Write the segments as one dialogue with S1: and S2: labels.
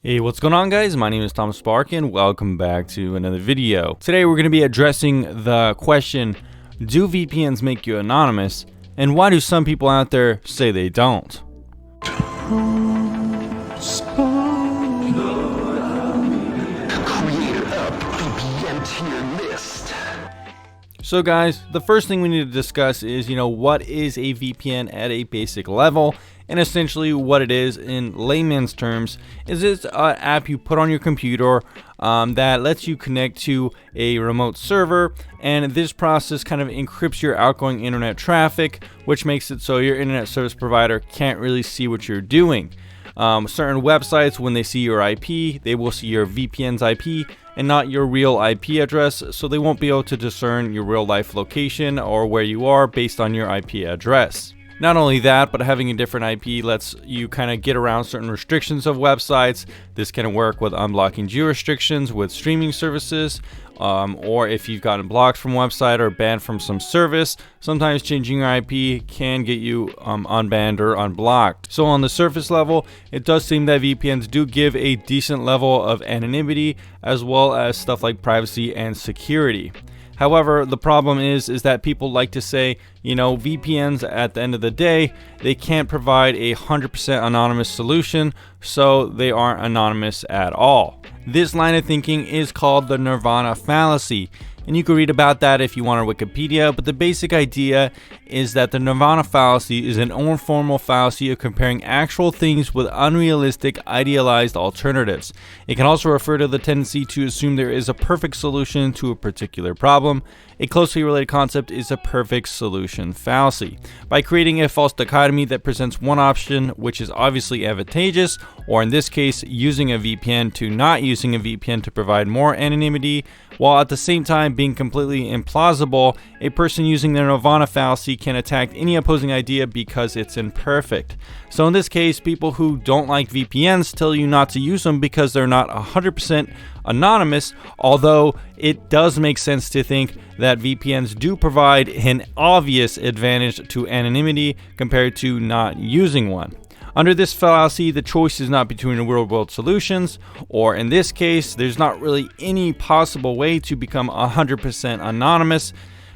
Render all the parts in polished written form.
S1: Hey, what's going on, guys? My name is Tom Spark and welcome back to another video. Today we're going to be addressing the question, do VPNs make you anonymous, and why do some people out there say they don't? So guys, the first thing we need to discuss is, what is a VPN at a basic level? And essentially what it is in layman's terms is it's an app you put on your computer that lets you connect to a remote server, and this process kind of encrypts your outgoing internet traffic, which makes it so your internet service provider can't really see what you're doing. Certain websites, when they see your IP, they will see your VPN's IP and not your real IP address, so they won't be able to discern your real life location or where you are based on your IP address. Not only that, but having a different IP lets you kind of get around certain restrictions of websites. This can work with unblocking geo restrictions with streaming services, or if you've gotten blocked from website or banned from some service, sometimes changing your IP can get you unbanned or unblocked. So on the surface level, it does seem that VPNs do give a decent level of anonymity as well as stuff like privacy and security. However, the problem is that people like to say, VPNs at the end of the day, they can't provide a 100% anonymous solution, so they aren't anonymous at all. This line of thinking is called the Nirvana Fallacy, and you can read about that if you want on Wikipedia, but the basic idea is that the Nirvana Fallacy is an informal fallacy of comparing actual things with unrealistic, idealized alternatives. It can also refer to the tendency to assume there is a perfect solution to a particular problem. A closely related concept is a perfect solution fallacy. By creating a false dichotomy that presents one option which is obviously advantageous, or in this case, using a VPN to not using a VPN to provide more anonymity, while at the same time being completely implausible, a person using the Nirvana Fallacy can attack any opposing idea because it's imperfect. So in this case, people who don't like VPNs tell you not to use them because they're not 100% anonymous, although it does make sense to think that VPNs do provide an obvious advantage to anonymity compared to not using one. Under this fallacy, the choice is not between real-world solutions, or in this case, there's not really any possible way to become 100% anonymous.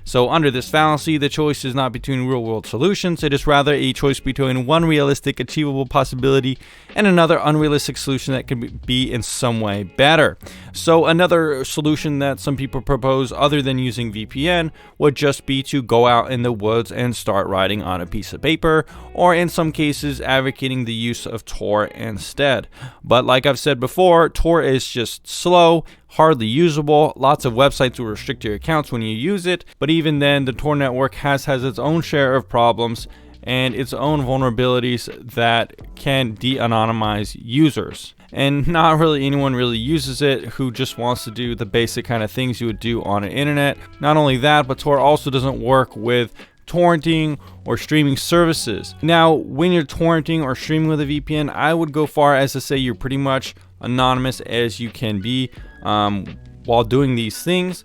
S1: So under this fallacy, the choice is not between real-world solutions, it is rather a choice between one realistic, achievable possibility and another unrealistic solution that can be in some way better. So another solution that some people propose other than using VPN would just be to go out in the woods and start writing on a piece of paper, or in some cases advocating the use of Tor instead. But like I've said before, Tor is just slow, hardly usable. Lots of websites will restrict your accounts when you use it, but even then, the Tor network has its own share of problems and its own vulnerabilities that can de-anonymize users. And not really anyone really uses it who just wants to do the basic kind of things you would do on the internet. Not only that, but Tor also doesn't work with torrenting or streaming services. Now, when you're torrenting or streaming with a VPN, I would go far as to say you're pretty much anonymous as you can be while doing these things.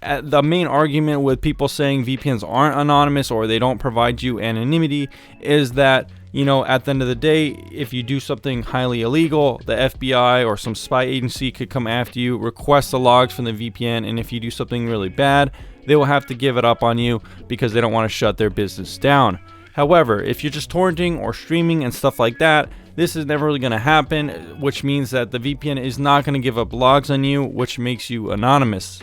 S1: The main argument with people saying VPNs aren't anonymous or they don't provide you anonymity is that, at the end of the day, if you do something highly illegal, the FBI or some spy agency could come after you, request the logs from the VPN, and if you do something really bad, they will have to give it up on you because they don't want to shut their business down. However, if you're just torrenting or streaming and stuff like that, this is never really going to happen, which means that the VPN is not going to give up logs on you, which makes you anonymous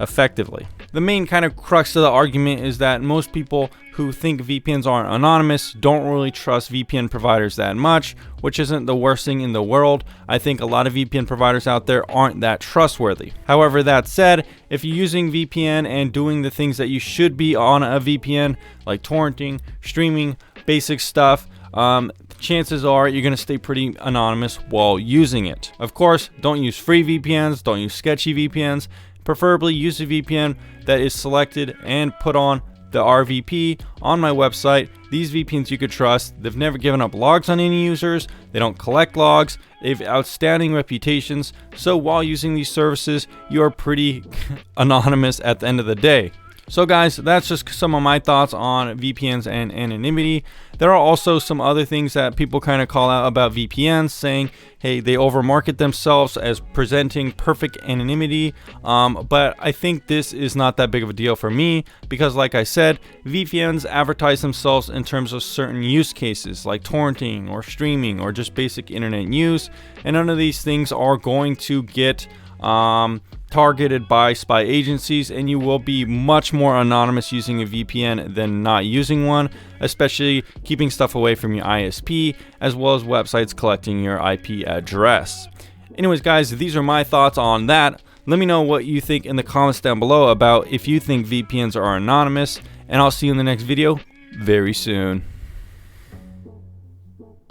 S1: effectively. The main kind of crux of the argument is that most people who think VPNs aren't anonymous don't really trust VPN providers that much, which isn't the worst thing in the world. I think a lot of VPN providers out there aren't that trustworthy. However, that said, if you're using VPN and doing the things that you should be on a VPN, like torrenting, streaming, basic stuff, chances are you're going to stay pretty anonymous while using it. Of course, don't use free VPNs, don't use sketchy VPNs. Preferably use a VPN that is selected and put on the RVP on my website. These VPNs you could trust. They've never given up logs on any users. They don't collect logs. They have outstanding reputations. So while using these services, you are pretty anonymous at the end of the day. So guys, that's just some of my thoughts on VPNs and anonymity. There are also some other things that people kind of call out about VPNs, saying, hey, they overmarket themselves as presenting perfect anonymity. But I think this is not that big of a deal for me because, like I said, VPNs advertise themselves in terms of certain use cases like torrenting or streaming or just basic internet use. And none of these things are going to get targeted by spy agencies, and you will be much more anonymous using a VPN than not using one, especially keeping stuff away from your ISP as well as websites collecting your IP address. Anyways guys, these are my thoughts on that. Let me know what you think in the comments down below about if you think VPNs are anonymous, and I'll see you in the next video very soon.